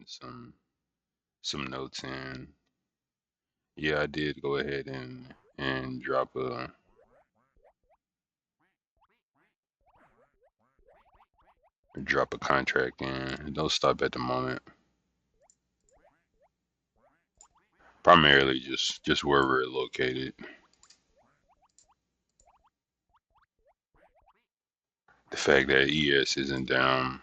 some notes in. Yeah, I did go ahead and drop a contract in. Don't stop at the moment. Primarily just wherever it's located. The fact that ES isn't down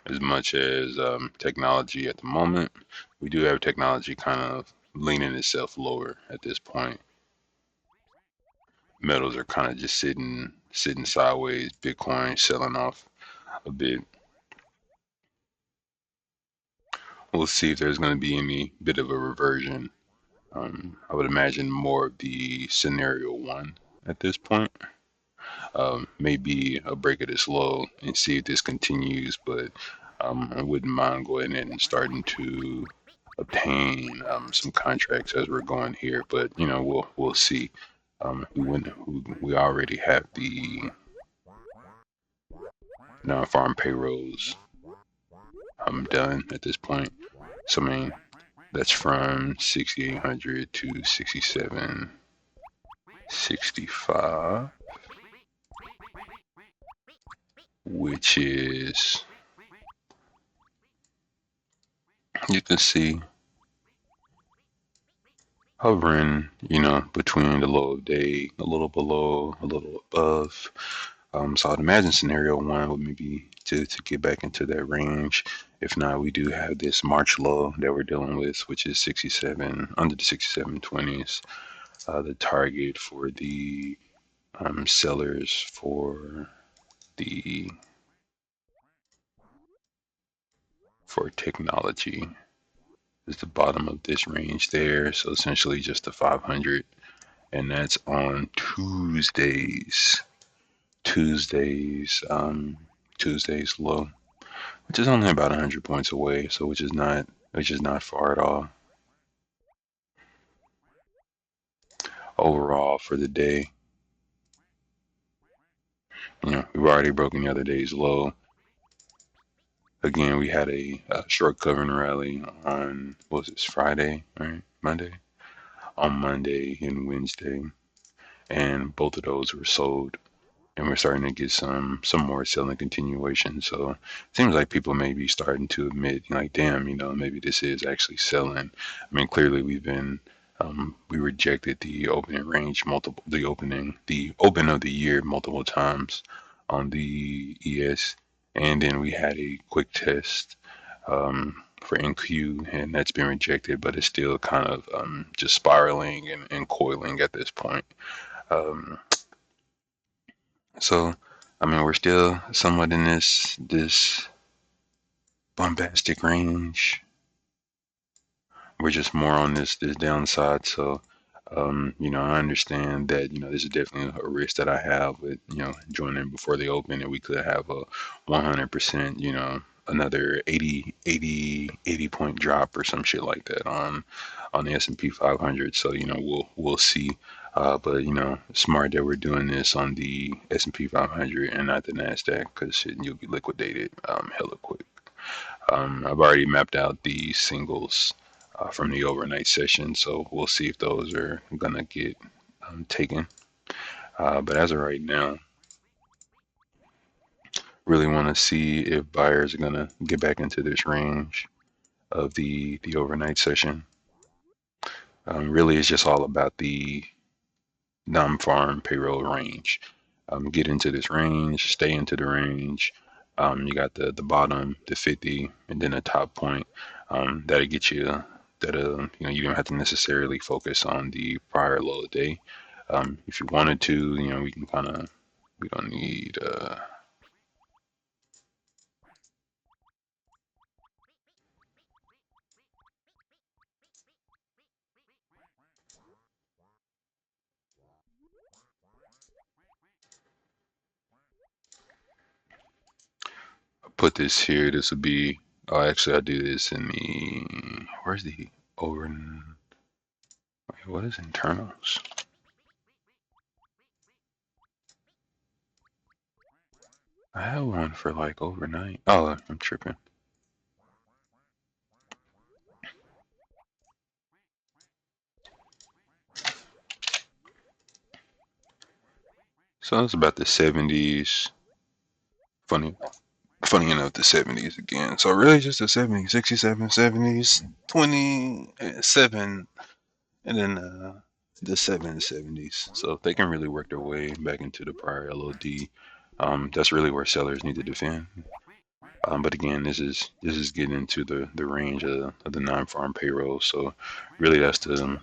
as much as technology at the moment. We do have technology kind of leaning itself lower at this point. Metals are kind of just sitting sideways. Bitcoin selling off a bit. We'll see if there's going to be any bit of a reversion. I would imagine more of the scenario one at this point. Maybe a break of this low and see if this continues, but I wouldn't mind going in and starting to obtain some contracts as we're going here. But we'll see. We already have the non-farm payrolls done at this point. So I mean that's from 6,800 to 6765, which is, you can see, hovering, between the low of day, a little below, a little above. So I'd imagine scenario one would maybe to get back into that range. If not, we do have this March low that we're dealing with, which is 67, under the 6720s. The target for the sellers the for technology is the bottom of this range there. So essentially just the 500, and that's on Tuesdays. Tuesdays, Tuesdays low, which is only about 100 points away. So which is not far at all. Overall for the day, we've already broken the other day's low. Again, we had a short covering rally on, what was this, Friday, right? Monday? On Monday and Wednesday. And both of those were sold. And we're starting to get some more selling continuation. So it seems like people may be starting to admit, like, damn, maybe this is actually selling. I mean, clearly we rejected the opening range the open of the year multiple times on the ES, and then we had a quick test for NQ, and that's been rejected, but it's still kind of just spiraling and coiling at this point. Um, so, I mean, we're still somewhat in this bombastic range. We're just more on this downside. So, I understand that this is definitely a risk that I have with joining before they open, and we could have a 100%, another 80 point drop or some shit like that on the S&P 500. So, we'll see. But smart that we're doing this on the S&P 500 and not the Nasdaq, because you'll be liquidated hella quick. I've already mapped out the singles from the overnight session, so we'll see if those are gonna get taken. But as of right now, really want to see if buyers are gonna get back into this range of the overnight session. Really, it's just all about the non-farm payroll range. Get into this range, stay into the range. You got the bottom, the 50, and then a top point. That'll get you that you don't have to necessarily focus on the prior low day. If you wanted to, we can kind of, we don't need put this here. This would be, oh, actually I'll do this in the, where's the over, wait, what is internals? I had one for like overnight. Oh, I'm tripping. So it's about the 70s. Funny, funny enough, the 70s again. So really just the 70s, 67, 70s, 27, and then the 770s. So they can really work their way back into the prior LOD. That's really where sellers need to defend. But again, this is getting into the range of the non-farm payroll. So really, that's the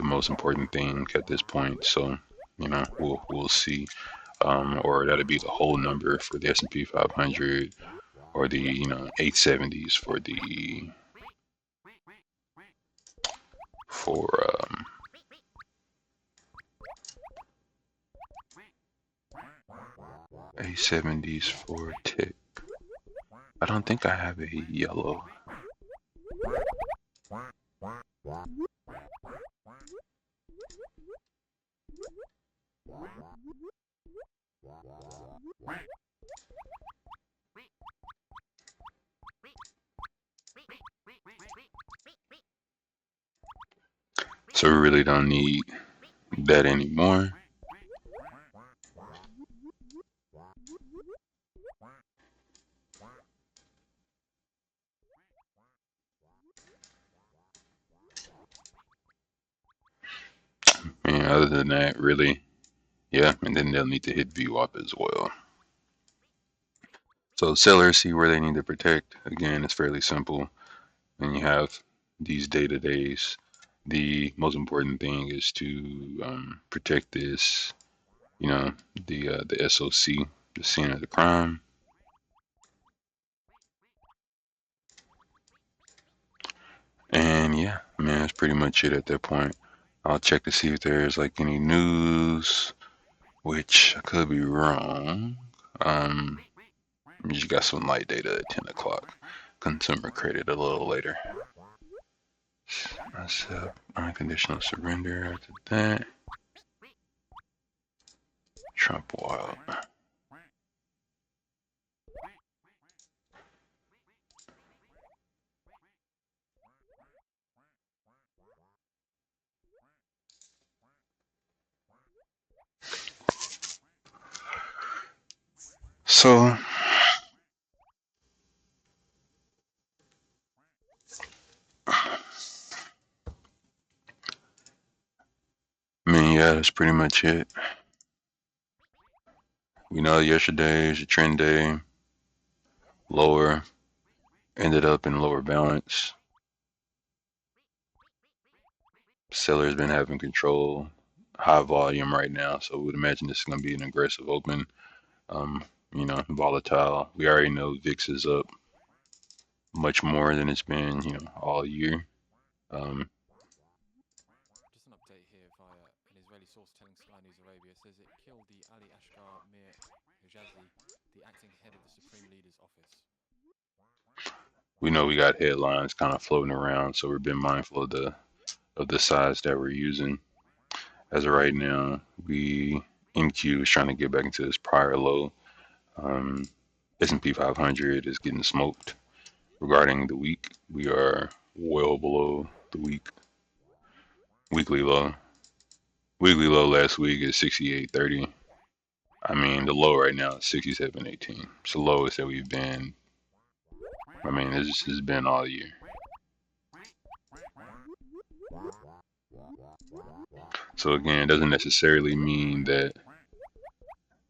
most important thing at this point. So we'll see, or that'll be the whole number for the S&P 500, or the 870s for the for 870s for tick. I don't think I have a yellow. So we really don't need that anymore. And other than that, really, yeah, and then they'll need to hit VWAP as well. So sellers see where they need to protect. Again, it's fairly simple. When you have these data days, the most important thing is to protect this, the SOC, the scene of the crime. And yeah, man, that's pretty much it at that point. I'll check to see if there's like any news, which I could be wrong. You got some light data at 10 o'clock. Consumer credit a little later. That's unconditional surrender after that. Trump wild. So, I mean, yeah, that's pretty much it. Yesterday is a trend day. Lower, ended up in lower balance. Seller's been having control, high volume right now, so we would imagine this is going to be an aggressive open. Volatile. We already know VIX is up much more than it's been, all year. Um, Just an update here via an Israeli source telling Sky News Arabia says it killed the Ali Ashgar Mir Hijazi, the acting head of the Supreme Leader's office. we know we got headlines kind of floating around, so we're being mindful of the size that we're using. As of right now, MQ is trying to get back into this prior low. Um, S&P 500 is getting smoked. Regarding the week, we are well below the weekly low. Weekly low last week is 68.30. I mean, the low right now is 67.18. It's the lowest that we've been. I mean, this has been all year. So again, it doesn't necessarily mean that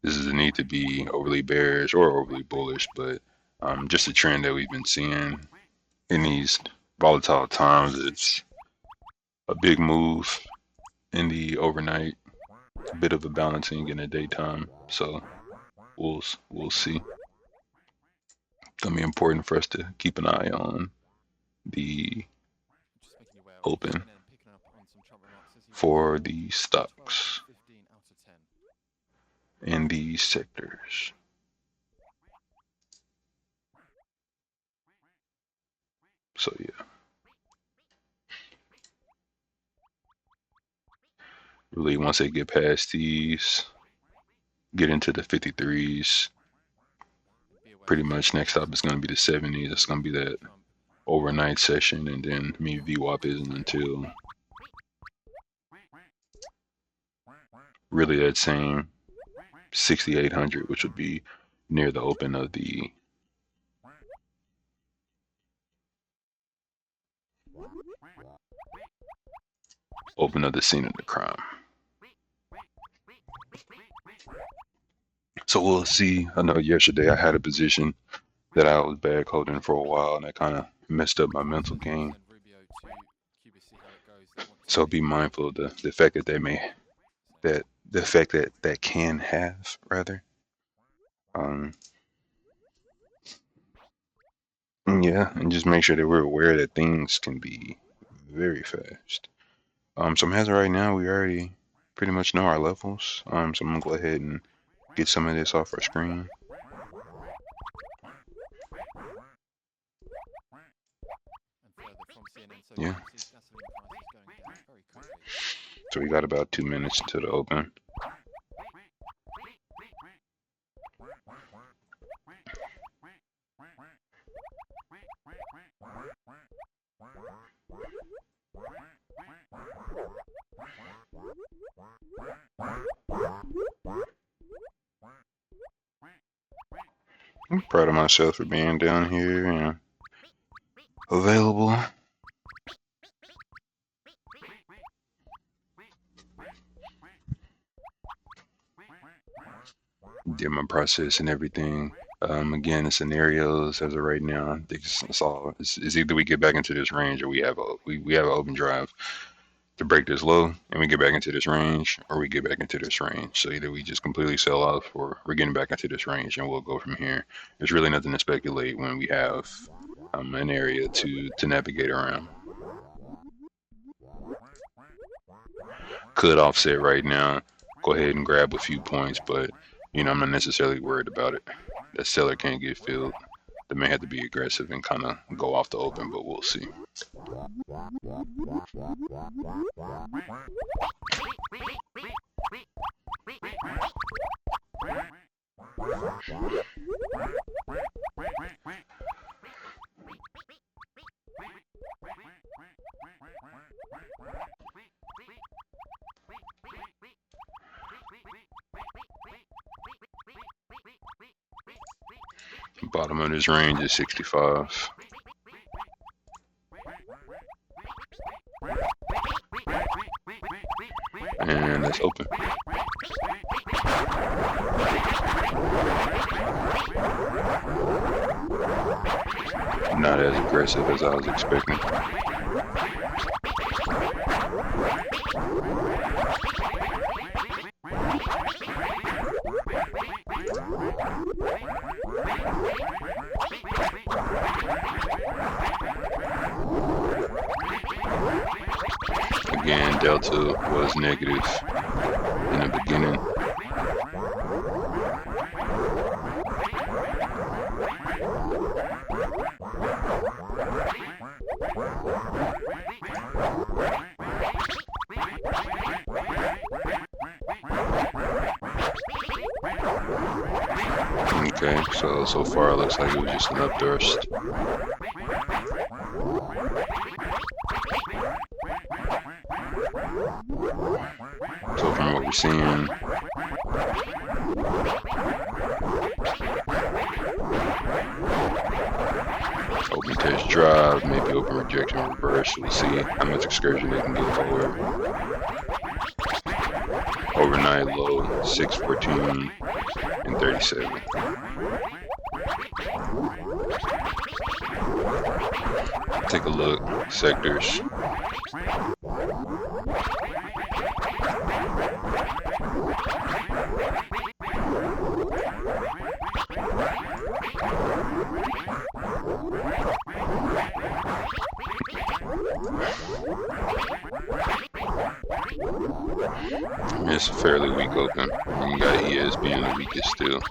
this is a need to be overly bearish or overly bullish, but just a trend that we've been seeing in these volatile times. It's a big move in the overnight, a bit of a balancing in the daytime. So we'll see. It's gonna be important for us to keep an eye on the Just making you aware, open CNN picking up on some Trump remarks as he for rates the Trump a 12 and stocks a 15 out of 10. in these sectors. So yeah, really once they get past these, get into the 53s, pretty much next up is going to be the 70s. It's going to be that overnight session, and then me VWAP isn't until really that same 6800, which would be near the open of the scene of the crime. So we'll see. I know yesterday I had a position that I was bag holding for a while, and that kind of messed up my mental game. So be mindful of the effect that the effect that can have, rather. Yeah, and just make sure that we're aware that things can be very fast. So as of right now, we already pretty much know our levels. So I'm gonna go ahead and get some of this off our screen. Yeah. So we got about 2 minutes until the open. I'm proud of myself for being down here and available. Did my process and everything. Again, the scenarios as of right now, it's either we get back into this range or we have an open drive to break this low and we get back into this range, or we get back into this range. So either we just completely sell off or we're getting back into this range and we'll go from here. There's really nothing to speculate when we have an area to navigate around. Could offset right now, go ahead and grab a few points, but I'm not necessarily worried about it. That seller can't get filled. They may have to be aggressive and kind of go off the open, but we'll see. Bottom of this range is 65. And that's open. Not as aggressive as I was expecting. Again, delta was negative in the beginning. Okay, so far it looks like it was just an upburst. So from what we're seeing, open test drive, maybe open rejection reverse. We'll see how much excursion they can get forward. Overnight low 614 and 37. Take a look, sectors. It's a fairly weak open, and you got ES being the weakest still.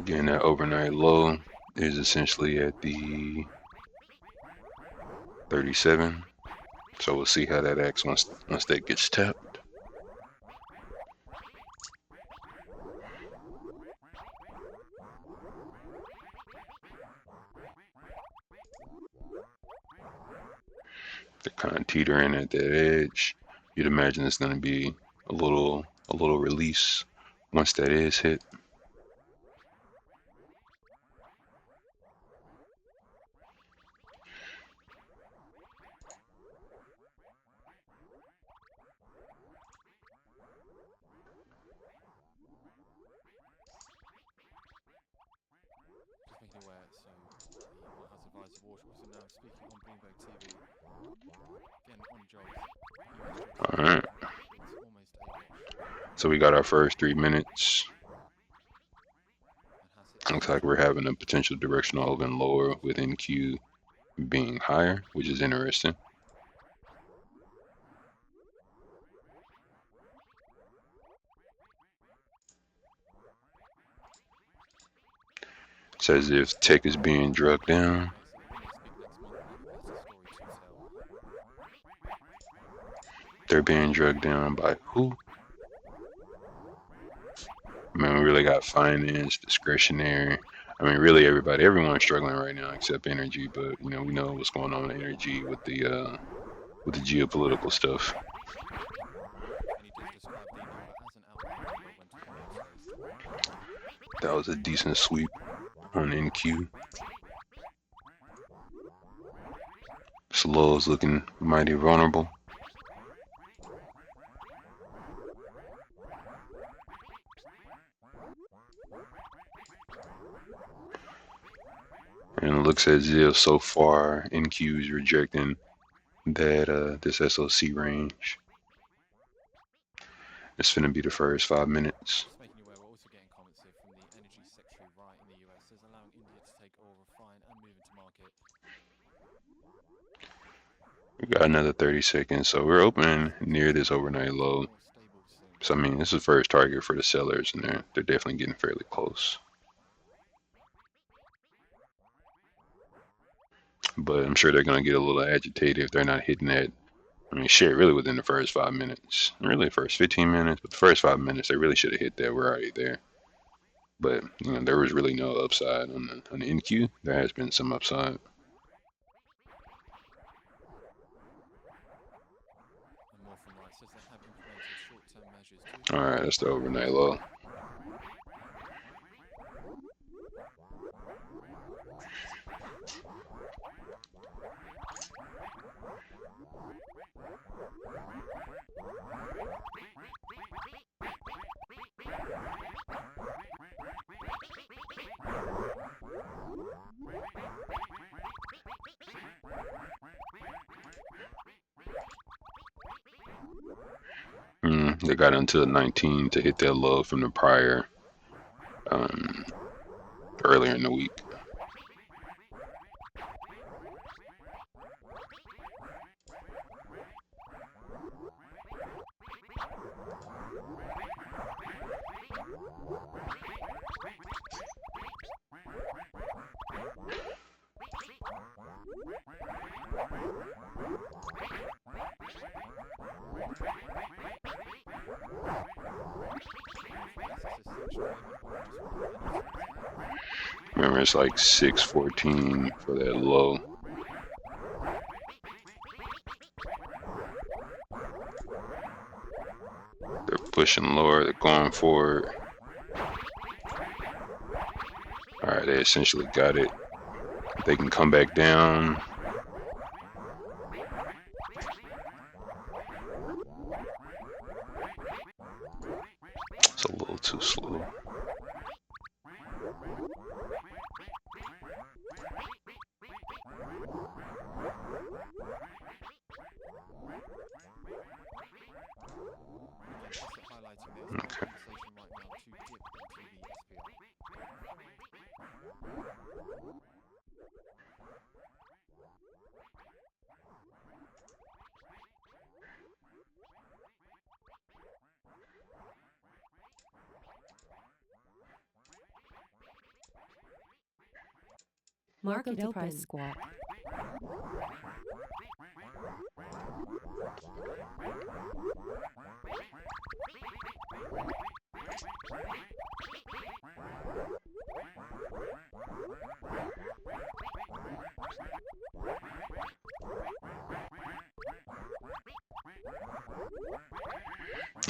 Again, that overnight low is essentially at the 37. So we'll see how that acts once that gets tapped. They're kind of teetering at that edge. You'd imagine it's going to be a little release once that is hit. Just making aware, so the White House advisor Walsh also now speaking on Bloomberg TV. Again on Jolt. All right. It's almost a wash. So we got our first 3 minutes. And has it Looks like we're having a potential directional open lower with NQ being higher, which is interesting. It's as if tech is being drugged down. They're being drugged down by who? I mean, we really got finance, discretionary. I mean, really everyone's struggling right now except energy. But you know, we know what's going on with energy with the geopolitical stuff. That was a decent sweep on NQ. Slow's looking mighty vulnerable. And it looks as if so far NQ is rejecting that this SOC range. It's gonna be the first 5 minutes. Just making you aware, we're also getting comments here from the Energy Secretary right in the US, says allowing India to take oil, refine, and move into market. We got another 30 seconds, so we're opening near this overnight low. So I mean, this is the first target for the sellers, and they're definitely getting fairly close. But I'm sure they're gonna get a little agitated if they're not hitting that. I mean, shit, really within the first 5 minutes, really the first 15 minutes, but the first 5 minutes they really should have hit that. We're already there. But you know, there was really no upside on the NQ. There has been some upside. All right, that's the overnight low. They got until 19 to hit that low from the prior earlier in the week. Remember, it's like 614 for that low. They're pushing lower, they're going forward. Alright, they essentially got it. They can come back down. It's a little too slow. Okay. Market open. Squat.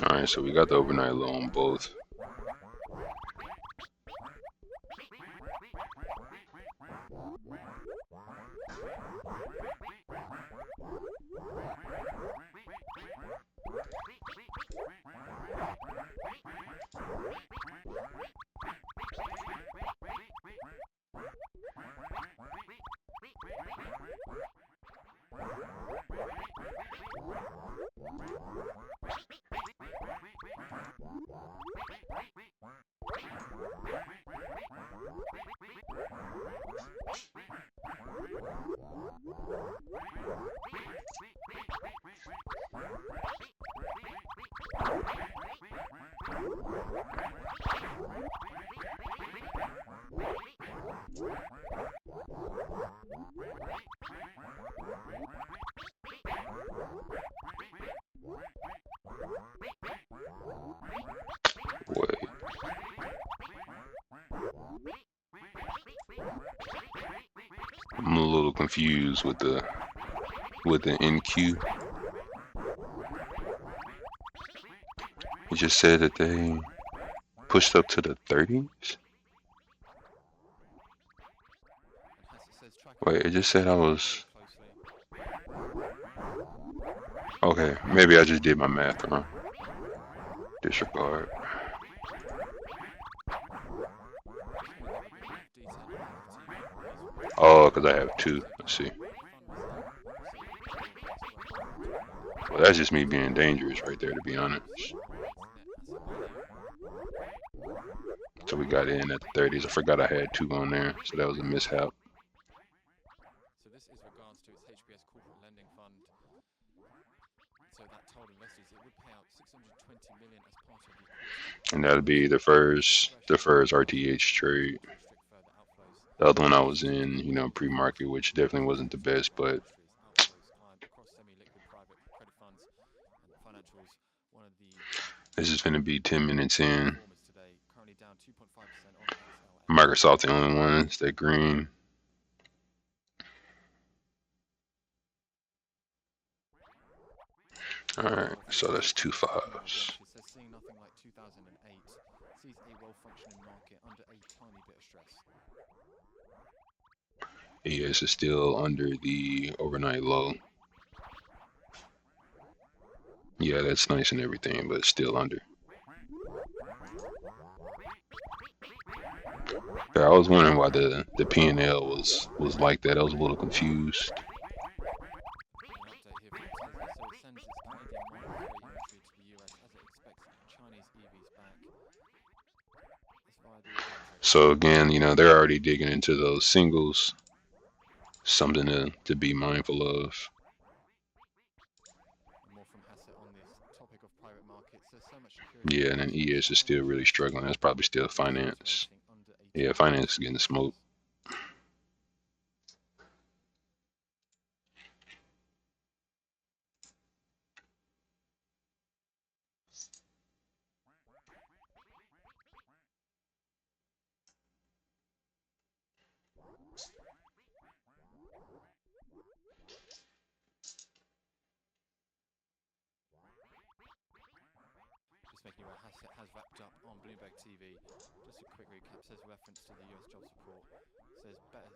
Alright, so we got the overnight low on both. Wait. I'm a little confused with the NQ. It just said that they pushed up to the 30s. Wait, it just said I was. Okay, maybe I just did my math wrong. Disregard. Oh, because I have two. Let's see. Well, that's just me being dangerous right there, to be honest. So we got in at the 30s. I forgot I had two on there, so that was a mishap. So this is regards to its HBS corporate lending fund. So that told investors it would pay out 620 million as part of the And that'll be the first RTH trade. The other one I was in, you know, pre-market, which definitely wasn't the best, but this is gonna be 10 minutes in. Microsoft the only one. It's that green. Alright, so that's 2 5s. Seeing nothing like 2008, sees a well-functioning market under a tiny bit of stress. ES is still under the overnight low. Yeah, that's nice and everything, but still under. Yeah, I was wondering why the P&L was like that. I was a little confused. So again, you know, they're already digging into those singles. Something to be mindful of. Yeah, and then ES is still really struggling. That's probably still finance. Yeah, finance is getting smoked. Making you aware, has wrapped up on Bloomberg TV. Just a quick recap, says reference to the US jobs report. Says better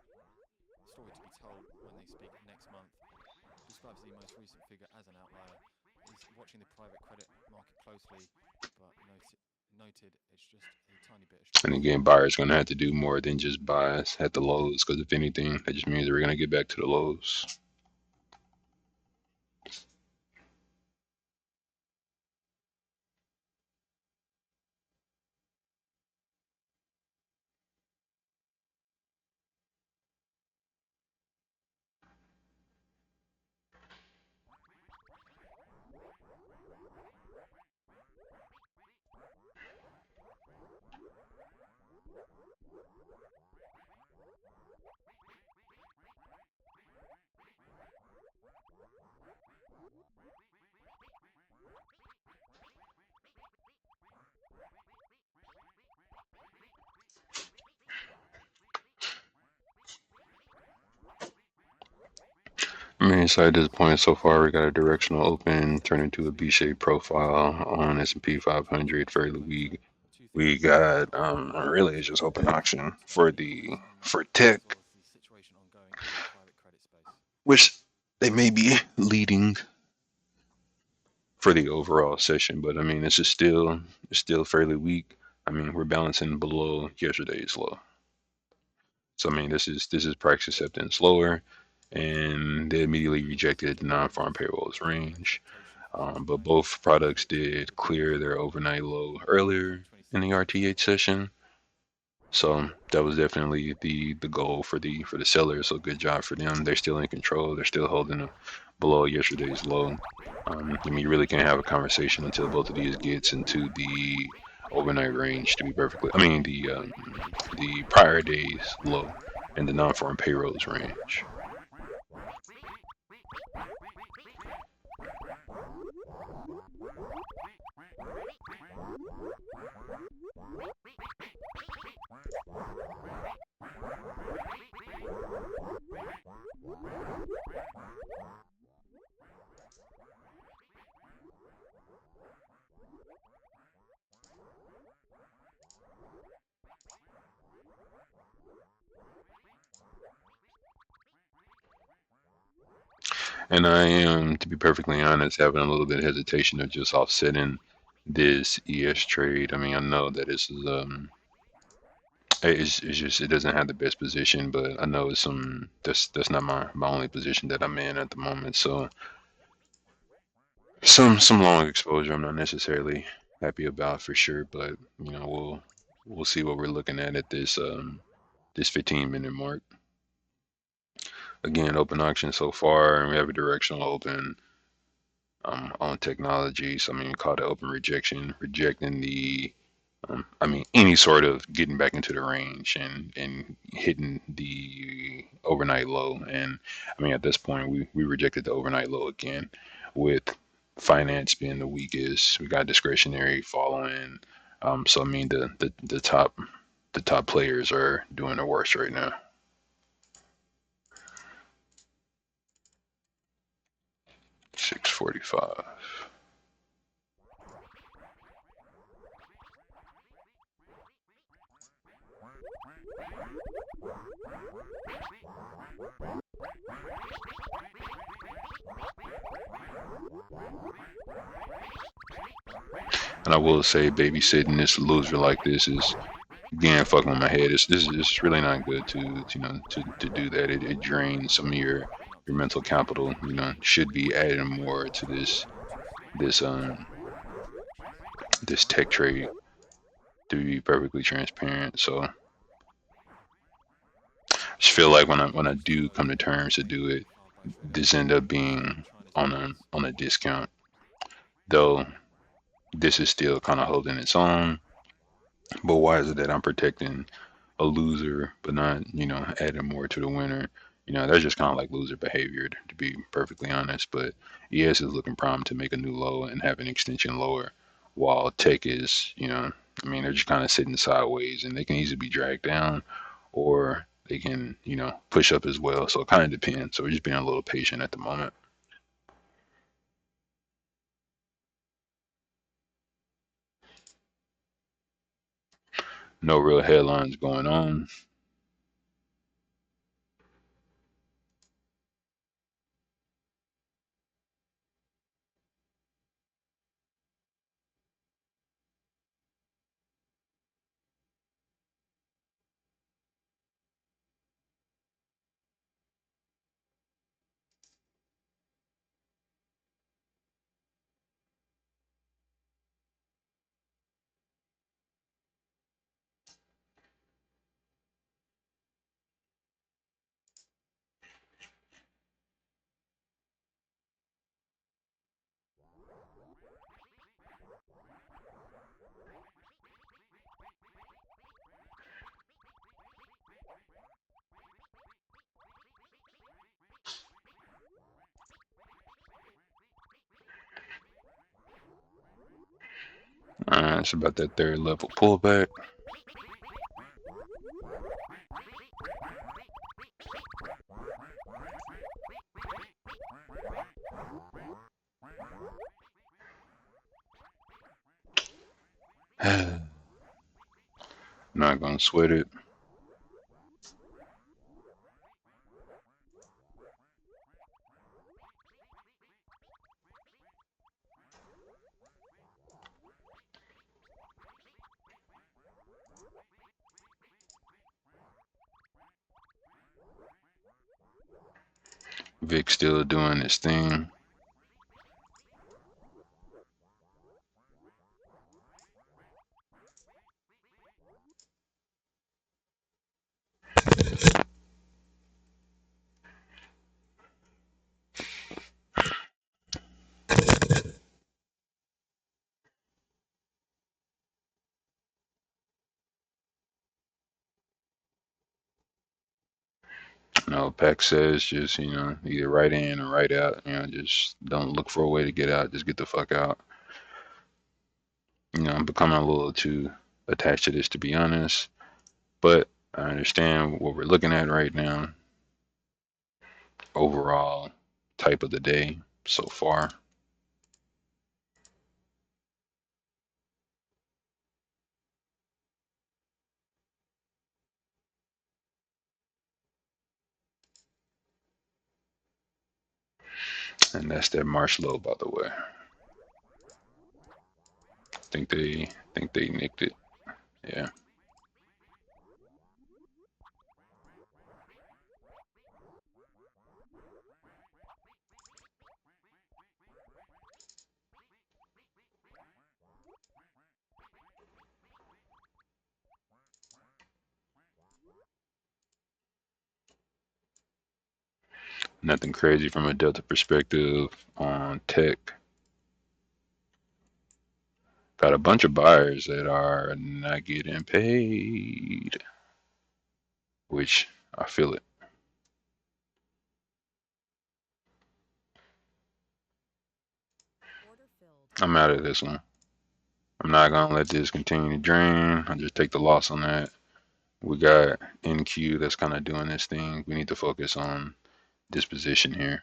story to be told when they speak next month. Describes the most recent figure as an outlier. Is watching the private credit market closely, but noted it's just a tiny bit. And again, buyers going to have to do more than just buys at the lows, because if anything, that just means that we're going to get back to the lows. I mean, so at this point so far, we got a directional open turn into a B-shaped profile on S&P 500 fairly weak. We got really it's just open auction for the for tech, of the situation ongoing in the private credit space? which they may be leading for the overall session, but I mean it's still fairly weak. I mean we're balancing below yesterday's low, so I mean this is price acceptance lower, and they immediately rejected the non-farm payrolls range. But both products did clear their overnight low earlier in the RTH session. So that was definitely the goal for the sellers. So good job for them. They're still in control. They're still holding below yesterday's low. I mean, you really can't have a conversation until both of these gets into the overnight range. To be perfectly, I mean the prior days low and the non-farm payrolls range. And I am, to be perfectly honest, having a little bit of hesitation of just offsetting this ES trade. I mean, I know that this is it's just it doesn't have the best position, but I know it's some that's not my only position that I'm in at the moment. So some long exposure I'm not necessarily happy about for sure, but we'll see what we're looking at this 15-minute mark. Again, open auction so far, and we have a directional open on technology. So I mean, call it open rejection, rejecting the I mean, any sort of getting back into the range and hitting the overnight low. And I mean, at this point, we rejected the overnight low again, with finance being the weakest. We got discretionary following. So I mean, the top players are doing the worst right now. 6:45. And I will say, babysitting this loser like this is again fucking with my head. This is really not good to do that. It drains some of your mental capital. Should be adding more to this this tech trade, to be perfectly transparent. So I just feel like when I do come to terms to do it, this end up being on a discount. Though this is still kind of holding its own. But why is it that I'm protecting a loser, but not, adding more to the winner? That's just kind of like loser behavior, to be perfectly honest. But ES is looking prime to make a new low and have an extension lower, while Tech is, I mean, they're just kind of sitting sideways and they can easily be dragged down, or they can, push up as well. So it kind of depends. So we're just being a little patient at the moment. No real headlines going on. It's about that third level pullback. Not gonna sweat it. Vic still doing his thing. No, Pac says just, either right in or right out. Just don't look for a way to get out. Just get the fuck out. I'm becoming a little too attached to this, to be honest. But I understand what we're looking at right now. Overall type of the day so far. And that's that Marshlow, by the way. Think they nicked it. Yeah. Nothing crazy from a Delta perspective on tech. Got a bunch of buyers that are not getting paid, which I feel it. I'm out of this one. I'm not gonna let this continue to drain. I'll just take the loss on that. We got NQ that's kind of doing this thing. We need to focus on this position here.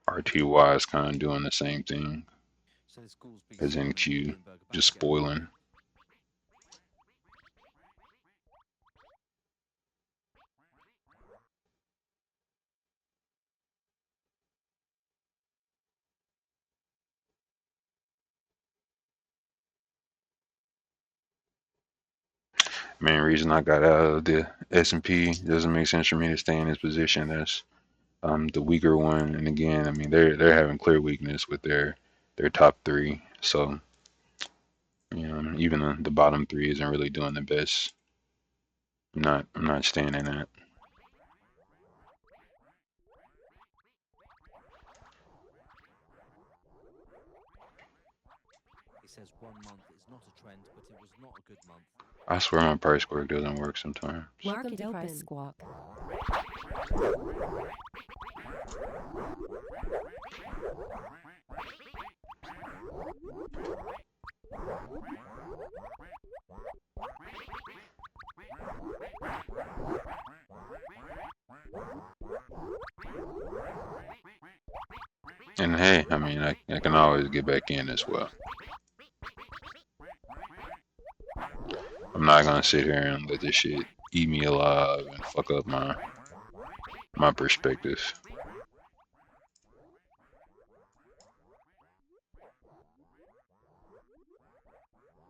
RTY is kind of doing the same thing as NQ, just spoiling. Main reason I got out of the S&P, doesn't make sense for me to stay in this position. That's the weaker one. And again, I mean they're having clear weakness with their top three. So even the bottom three isn't really doing the best. I'm not staying in that. Says 1 month is not a trend, but it was not a good month. I swear my price squawk doesn't work sometimes. Market open. Price squawk. And hey, I mean I can always get back in as well. I'm not gonna sit here and let this shit eat me alive and fuck up my perspective.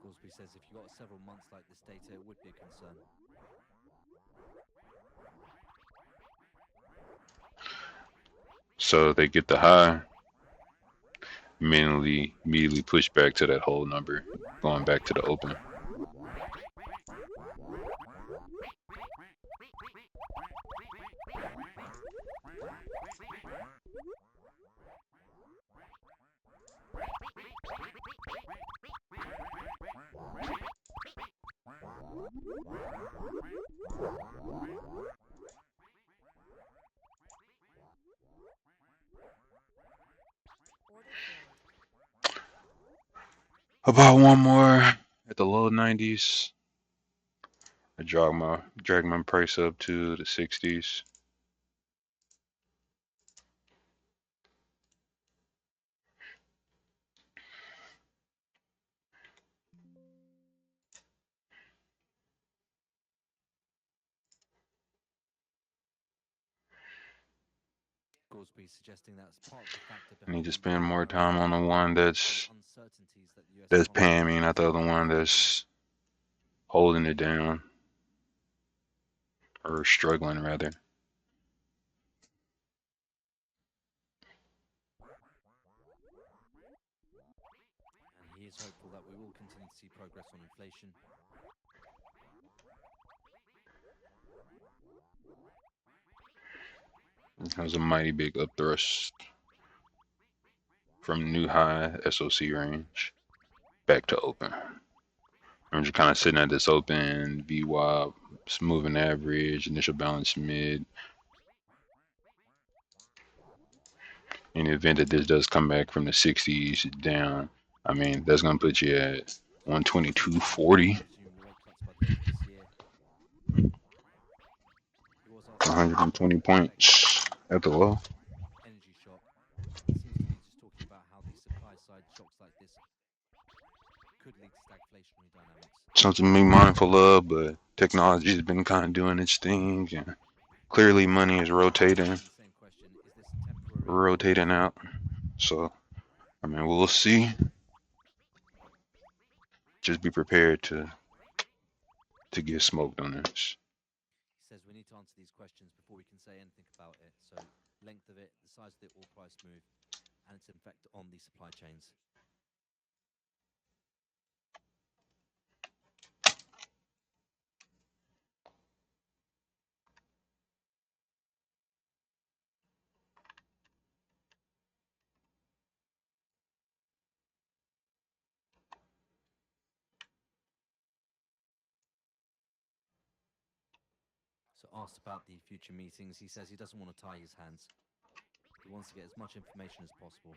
Gorsby says if you got several months like this data, it would be a concern. So they get the high, immediately push back to that whole number, going back to the open. About one more at the low 90s. I drag my price up to the 60s. Gorsby suggesting that's part of the factor I need behind to the spend more increased time on the one uncertainties that the US that's economy paying me, faces not the other one that's holding it down or struggling rather. and he is hopeful that we will continue to see progress on inflation. That was a mighty big upthrust from new high SOC range back to open. I'm just kind of sitting at this open VWAP, moving average, initial balance mid. In the event that this does come back from the 60s down, I mean, that's going to put you at 122.40, Resuming rate cuts by the end of this year. He was asked about 120 the effect of points at the low. energy shock. He seems to be just talking about how the supply side shocks like this could lead to stagflationary dynamics. Something to be mindful of, but technology has been kind of doing its thing, and clearly money is rotating, The same question, is this temporary? rotating out. So, I mean, we'll see. Just be prepared to get smoked on this. He says we need to answer these questions before we can say anything about it. So length of it, the size of the oil price move, and its effect on the supply chains. So asked about the future meetings, he says he doesn't want to tie his hands. He wants to get as much information as possible,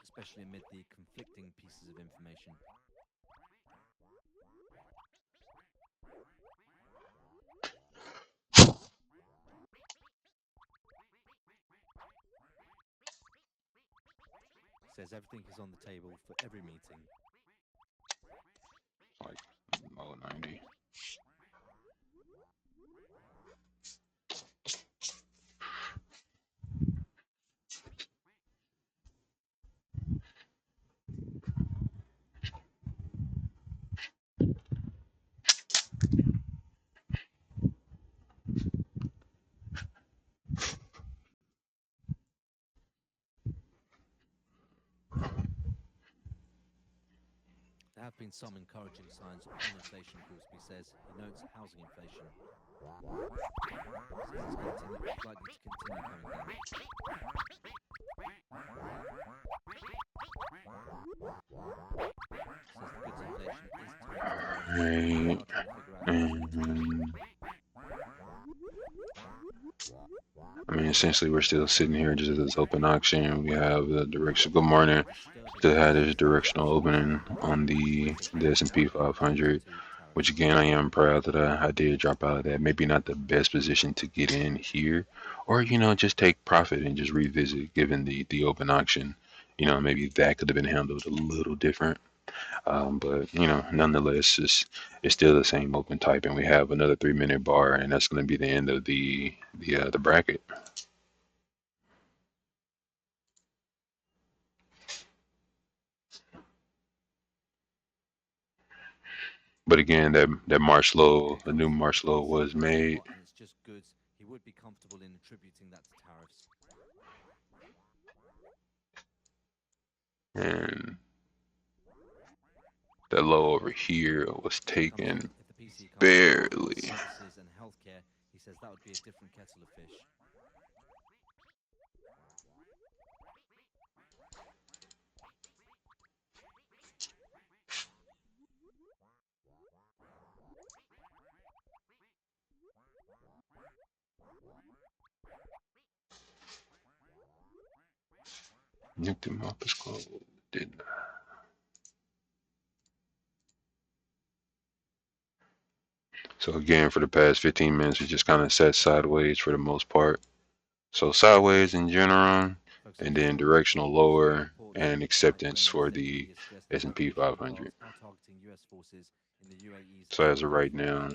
especially amid the conflicting pieces of information. Says everything is on the table for every meeting. Like low 90. There have been some encouraging signs on inflation, Goolsby says. He notes housing inflation. Says it's likely to continue coming down. Right. I mean, essentially, we're still sitting here just at this open auction. We have the direction. Good morning. Still had this directional opening on the S&P 500, which again, I am proud that I did drop out of that. Maybe not the best position to get in here, or just take profit and just revisit, given the open auction. Maybe that could have been handled a little different. But nonetheless, it's still the same open type, and we have another 3 minute bar, and that's going to be the end of the bracket. But again, that March low, a new March low was made. And it's just goods. He would be comfortable in attributing that to tariffs. And that low over here was taken barely. Services and healthcare, he says that would be a different kettle of fish. Nicked him off his clothes. Did not. So again, for the past 15 minutes, we just kind of sat sideways for the most part. So sideways in general, and then directional lower and acceptance for the S&P 500. So as of right now,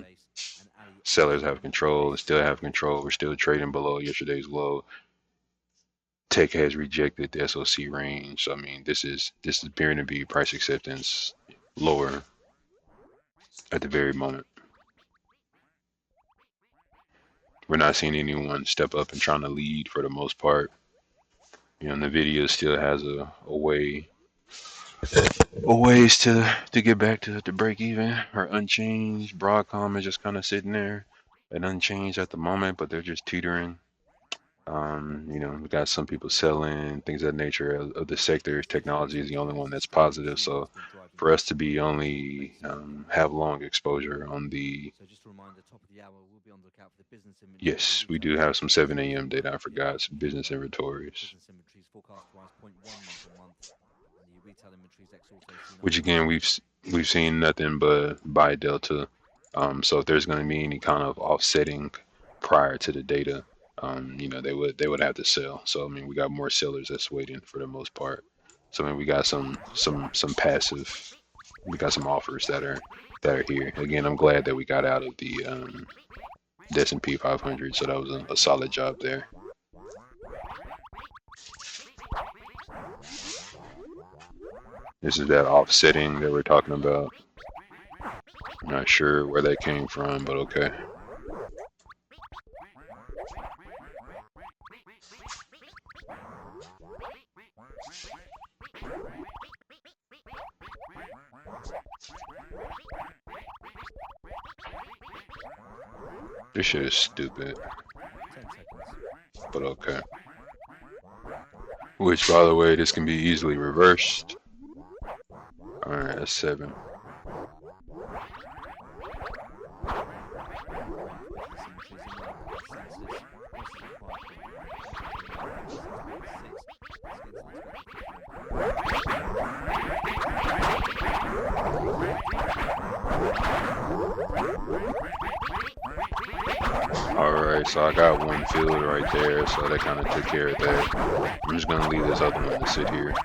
sellers have control, still have control. We're still trading below yesterday's low. Tech has rejected the SOC range. So I mean, this is appearing to be price acceptance lower at the very moment. We're not seeing anyone step up and trying to lead for the most part. You know, Nvidia still has a ways to get back to break even or unchanged. Broadcom is just kind of sitting there at unchanged at the moment, but they're just teetering. You know, we got some people selling things of that nature of the sector. Technology is the only one that's positive. So for us to be only have long exposure on the yes, we do have some 7 a.m. data. I forgot some business inventories, which again we've seen nothing but buy delta. So if there's going to be any kind of offsetting prior to the data, you know, they would have to sell. So I mean, we got more sellers that's waiting for the most part. So I mean, we got some passive, we got some offers that are here. Again, I'm glad that we got out of the S&P 500. So that was a solid job there. This is that offsetting that we're talking about. I'm not sure where that came from, but okay. This shit is stupid, but okay. Which, by the way, this can be easily reversed. Alright, that's 7. Alright, so I got one filled right there, so that kind of took care of that. I'm just going to leave this other one to sit here.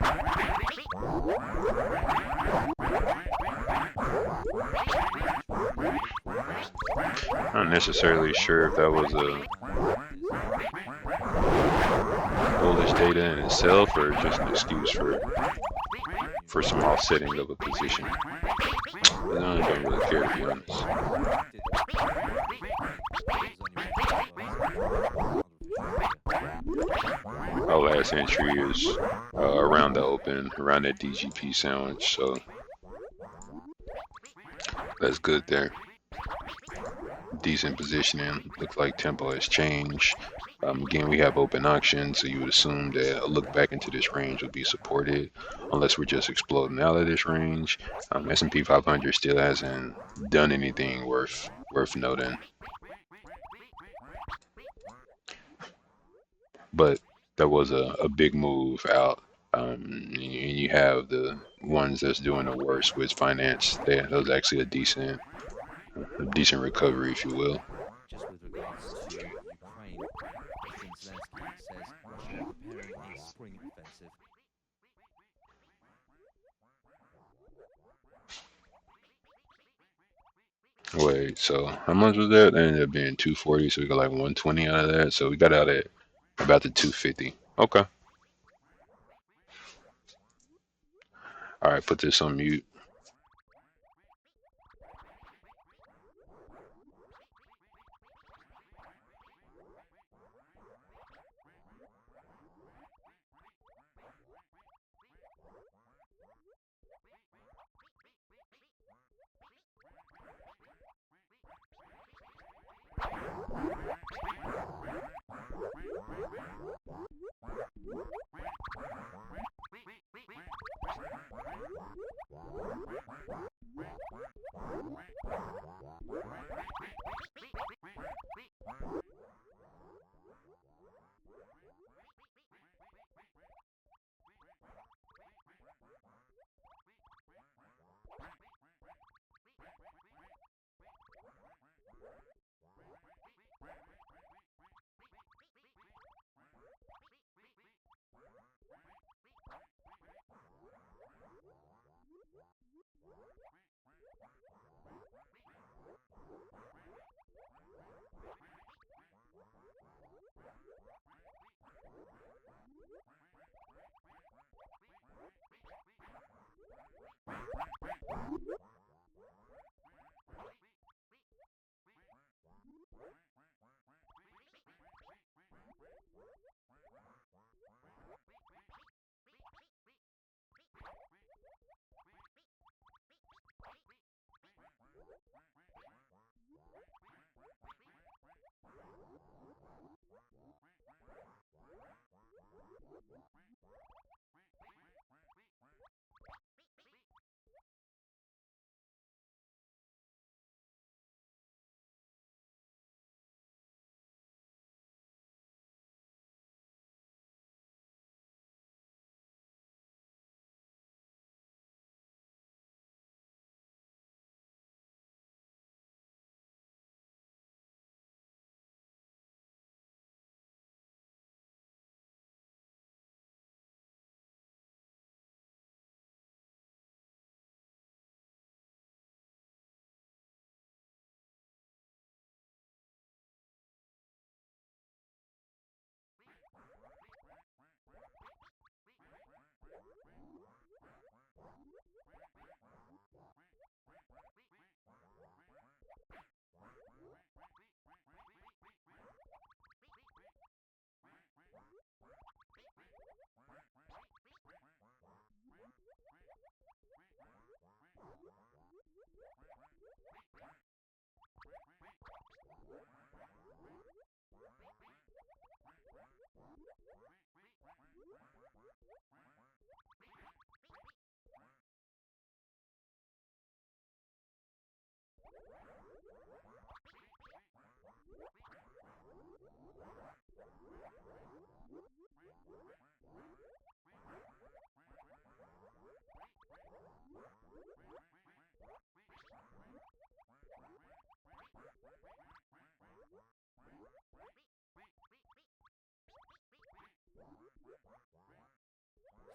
Not necessarily sure if that was a bullish data in itself or just an excuse for some offsetting of a position. But I don't really care, to be honest. Our last entry is around the open, around that DGP sandwich, so that's good there. Decent positioning. Looks like tempo has changed. Again, we have open auction, so you would assume that a look back into this range would be supported, unless we're just exploding out of this range. S&P 500 still hasn't done anything worth noting, but that was a big move out. And you have the ones that's doing the worst with finance. That was actually a decent recovery, if you will. Just with regards to Ukraine, President Zelensky says Russia preparing a spring offensive. Wait, so how much was that? That ended up being 240, so we got like 120 out of that. So we got out at about the 250. Okay. All right, put this on mute.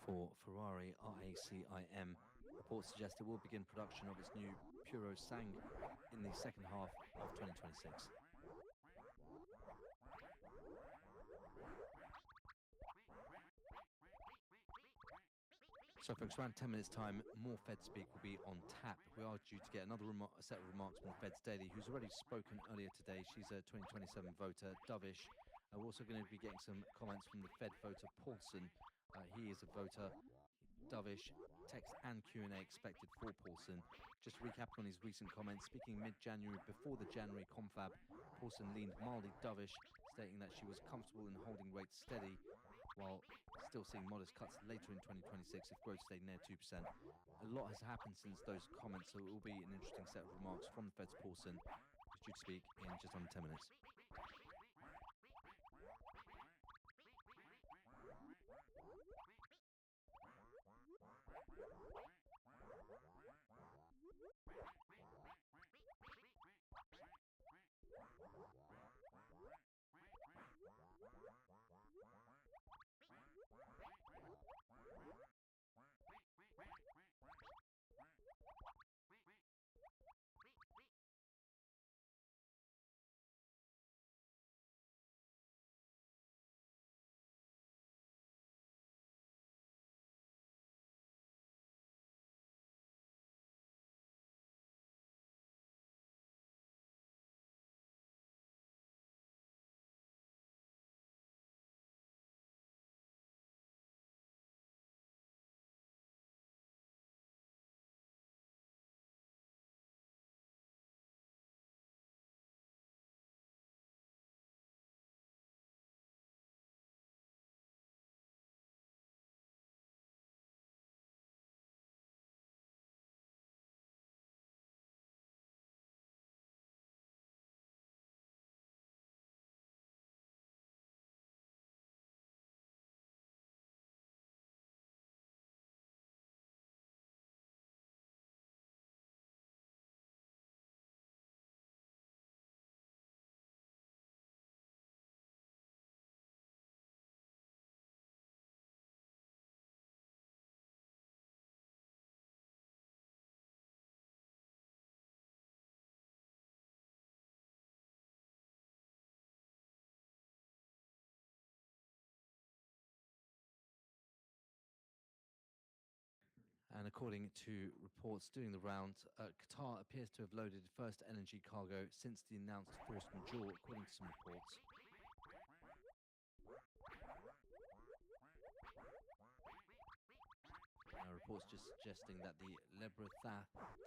For Ferrari RACIM, reports suggest it will begin production of its new Puro Sang in the second half of 2026. So folks, around 10 minutes time, more Fed speak will be on tap. We are due to get another set of remarks from the Fed's Daily, who's already spoken earlier today. She's a 2027 voter, Dovish. We're also going to be getting some comments from the Fed voter, Paulson. He is a voter, Dovish. Text and Q&A expected for Paulson. Just recapping on his recent comments, speaking mid-January before the January confab, Paulson leaned mildly dovish, stating that she was comfortable in holding rates steady, while still seeing modest cuts later in 2026 if growth stayed near 2%. A lot has happened since those comments, so it will be an interesting set of remarks from the Fed's Paulson, who's due to speak in just under 10 minutes. And according to reports doing the rounds, Qatar appears to have loaded the first LNG cargo since the announced force majeure, according to some reports. Reports just suggesting that the Lebretha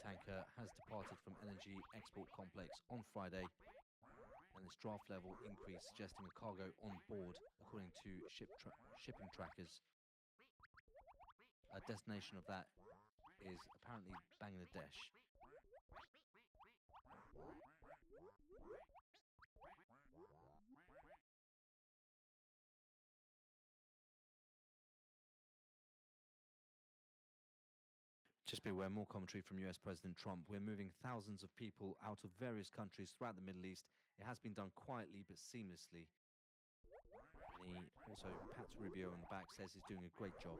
tanker has departed from LNG export complex on Friday, and this draft level increase suggesting a cargo on board, according to shipping trackers. A destination of that is apparently Bangladesh. Just be aware, more commentary from US President Trump. We're moving thousands of people out of various countries throughout the Middle East. It has been done quietly but seamlessly. And he also, Pat Rubio on the back, says he's doing a great job.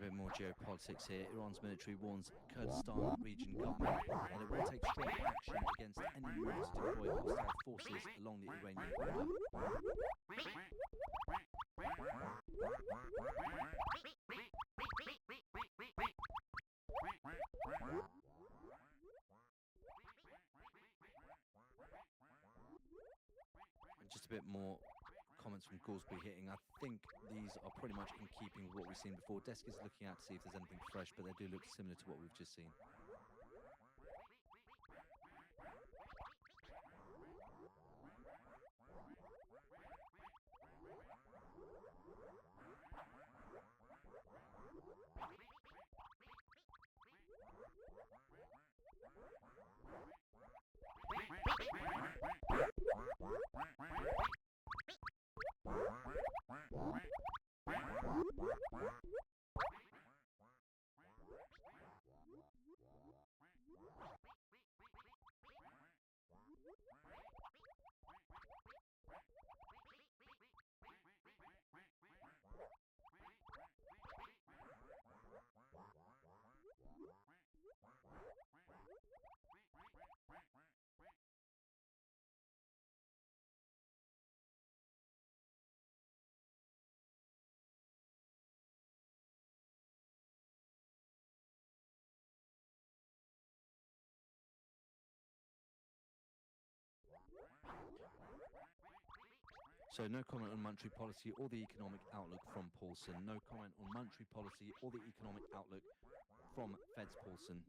A bit more geopolitics here. Iran's military warns Kurdistan region government that it will take strong action against any move to deploy hostile forces along the Iranian border. And just a bit more comments from Goolsby hitting. I think these are pretty much in keeping with what we've seen before. Desk is looking out to see if there's anything fresh, but they do look similar to what we've just seen. So no comment on monetary policy or the economic outlook from Paulson. No comment on monetary policy or the economic outlook from Fed's Paulson.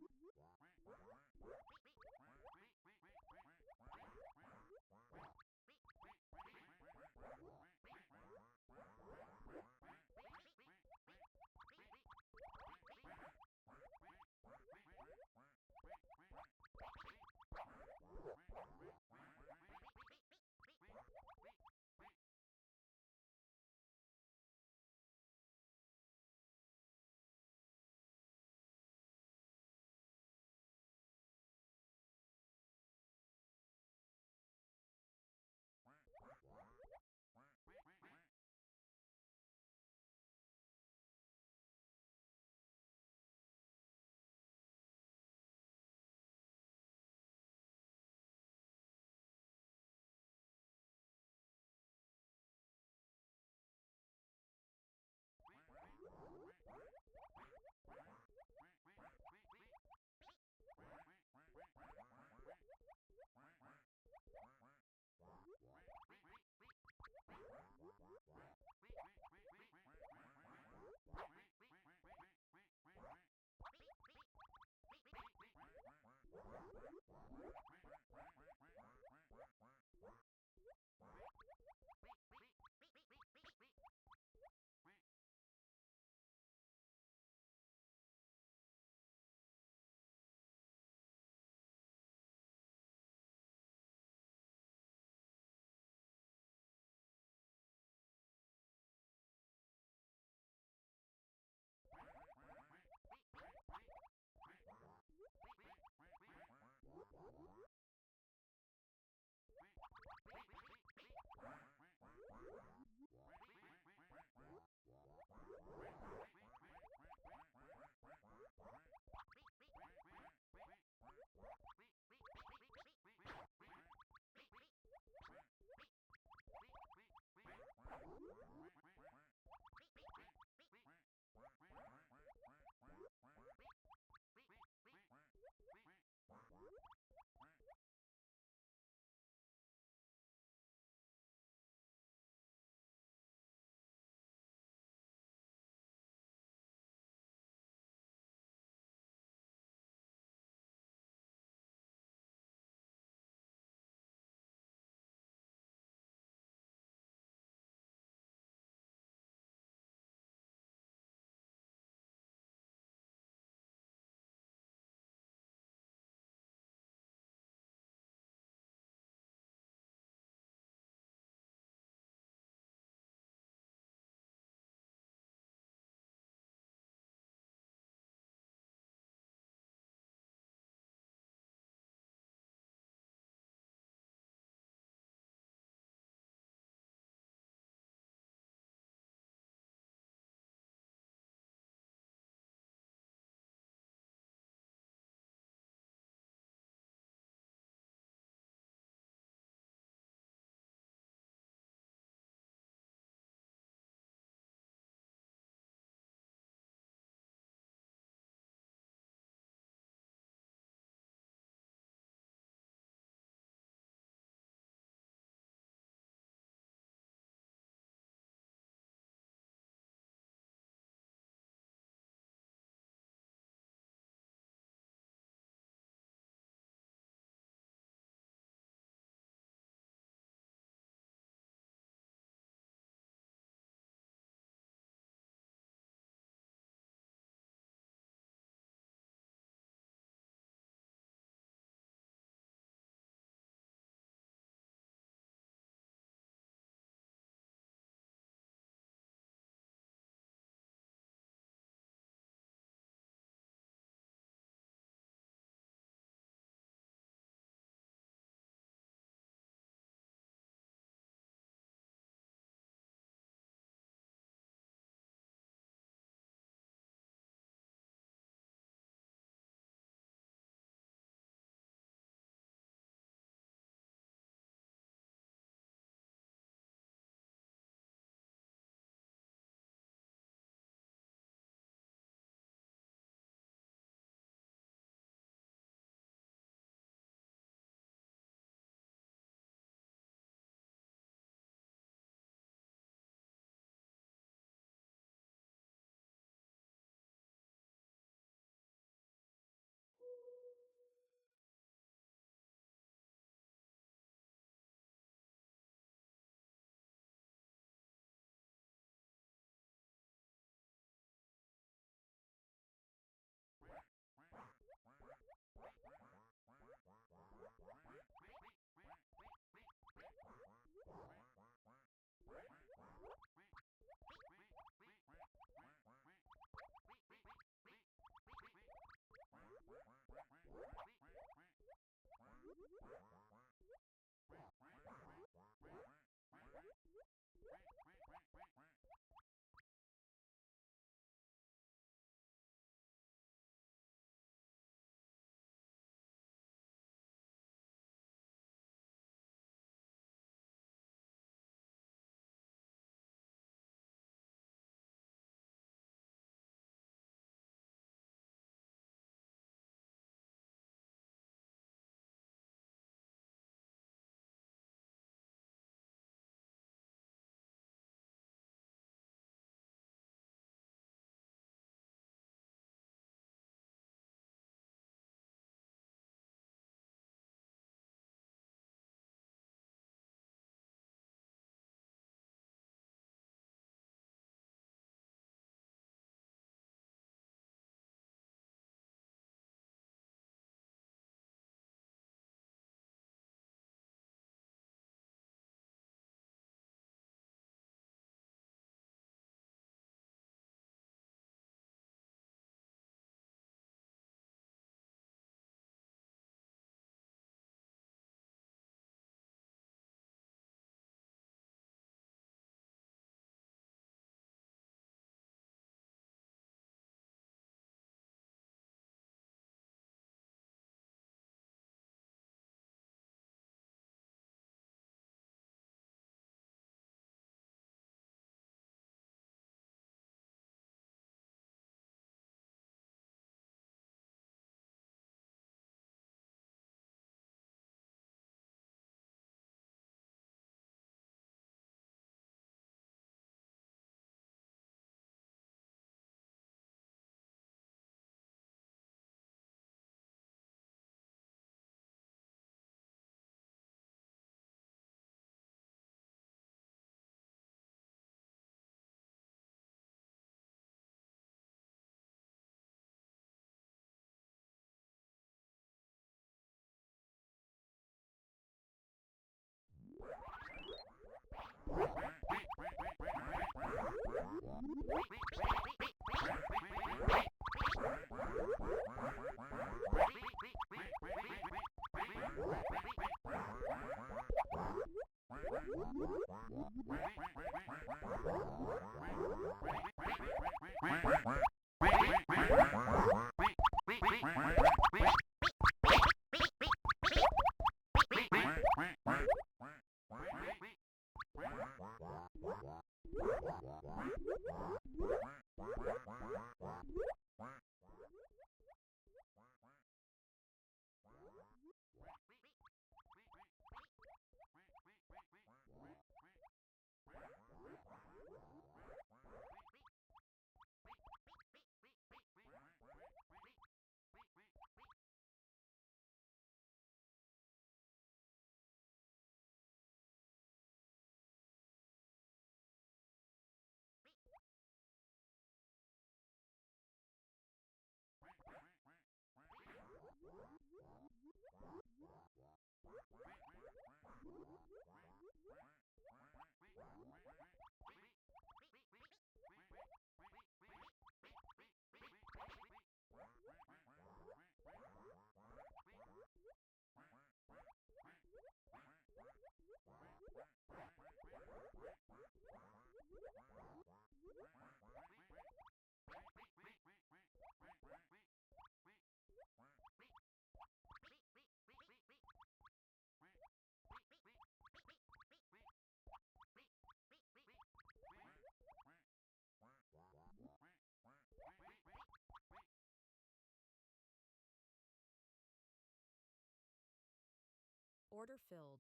Order filled.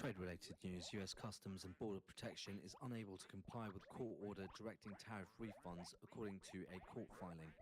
Trade-related news: US Customs and Border Protection is unable to comply with court order directing tariff refunds, according to a court filing.